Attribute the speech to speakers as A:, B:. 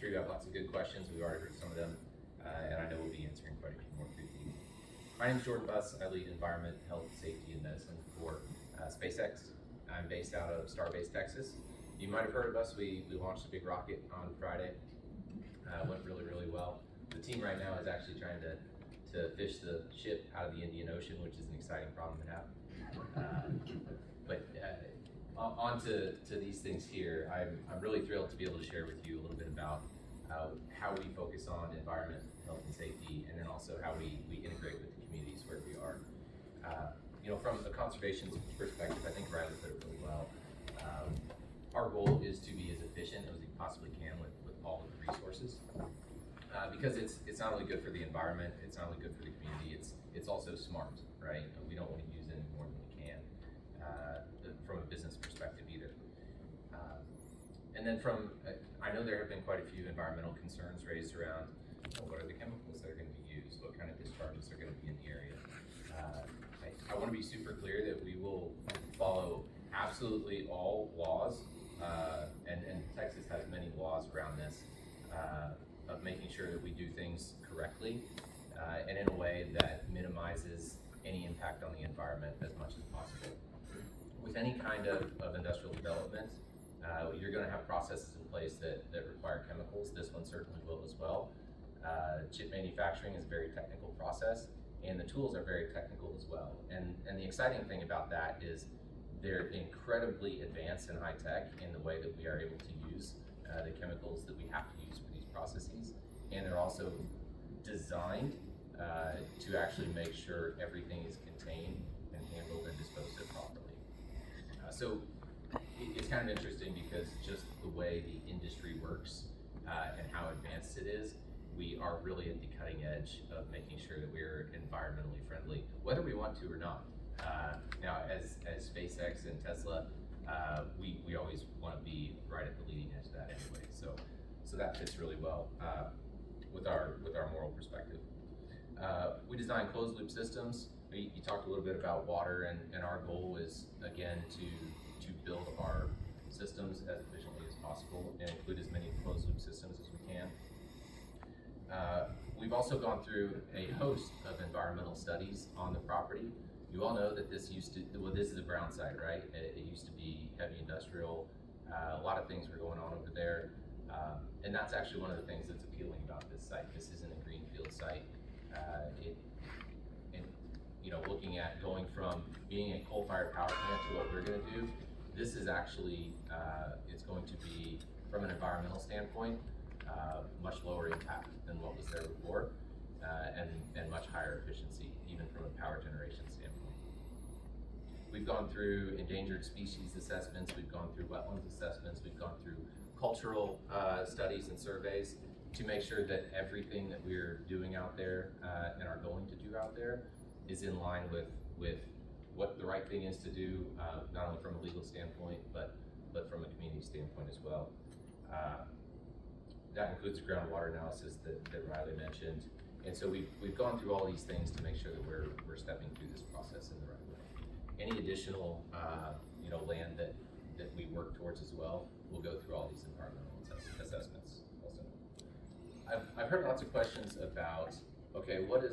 A: sure you have lots of good questions. We've already heard some of them, and I know we'll be answering quite a few more for you. My name is Jordan Buss. I lead environment, health, safety, and medicine for SpaceX. I'm based out of Starbase, Texas. You might have heard of us. We launched a big rocket on Friday. Went really well. The team right now is actually trying to fish the ship out of the Indian Ocean, which is an exciting problem to have. On to these things here. I'm really thrilled to be able to share with you a little bit about how we focus on environment, health, and safety, and then also how we integrate with the communities where we are. From a conservation perspective, I think Riley put it really well. Our goal is to be as efficient as we possibly can with all of the resources, because it's not only good for the environment, it's not only good for the community, it's also smart, right? We don't want to use any more than we can from a business perspective either. And then I know there have been quite a few environmental concerns raised around what are the chemicals that are going to be used, what kind of discharges are going to be in the area. I want to be super clear that we will follow absolutely all laws, and Texas has many laws around this, of making sure that we do things correctly and in a way that minimizes any impact on the environment as much as possible. With any kind of industrial development, you're going to have processes in place that require chemicals. This one certainly will as well. Chip manufacturing is a very technical process, and the tools are very technical as well. And the exciting thing about that is they're incredibly advanced and high tech in the way that we are able to use the chemicals that we have to use for these processes. And they're also designed to actually make sure everything is contained and handled and disposed of properly. So it's kind of interesting because just the way the industry works and how advanced it is, we are really at the cutting edge of making sure that we're environmentally friendly, whether we want to or not. Now, as SpaceX and Tesla, we always want to be right at the leading edge of that anyway. So that fits really well with our moral perspective. We design closed loop systems. You talked a little bit about water, and our goal is again to build our systems as efficiently as possible and include as many closed loop systems as we can. We've also gone through a host of environmental studies on the property. You all know that this is a brown site, right? It used to be heavy industrial. A lot of things were going on over there. And that's actually one of the things that's appealing about this site. This isn't a greenfield site. Looking at going from being a coal-fired power plant to what we're going to do, this is actually, it's going to be, from an environmental standpoint, much lower impact than what was there before, and much higher efficiency, even from a power generation standpoint. We've gone through endangered species assessments, we've gone through wetlands assessments, we've gone through cultural studies and surveys to make sure that everything that we're doing out there and are going to do out there is in line with what the right thing is to do, not only from a legal standpoint, but from a community standpoint as well. That includes the groundwater analysis that Riley mentioned. And so we've gone through all these things to make sure that we're stepping through this process in the right way. Any additional land that we work towards as well, we'll go through all these environmental assessments also. I've heard lots of questions about, okay, what is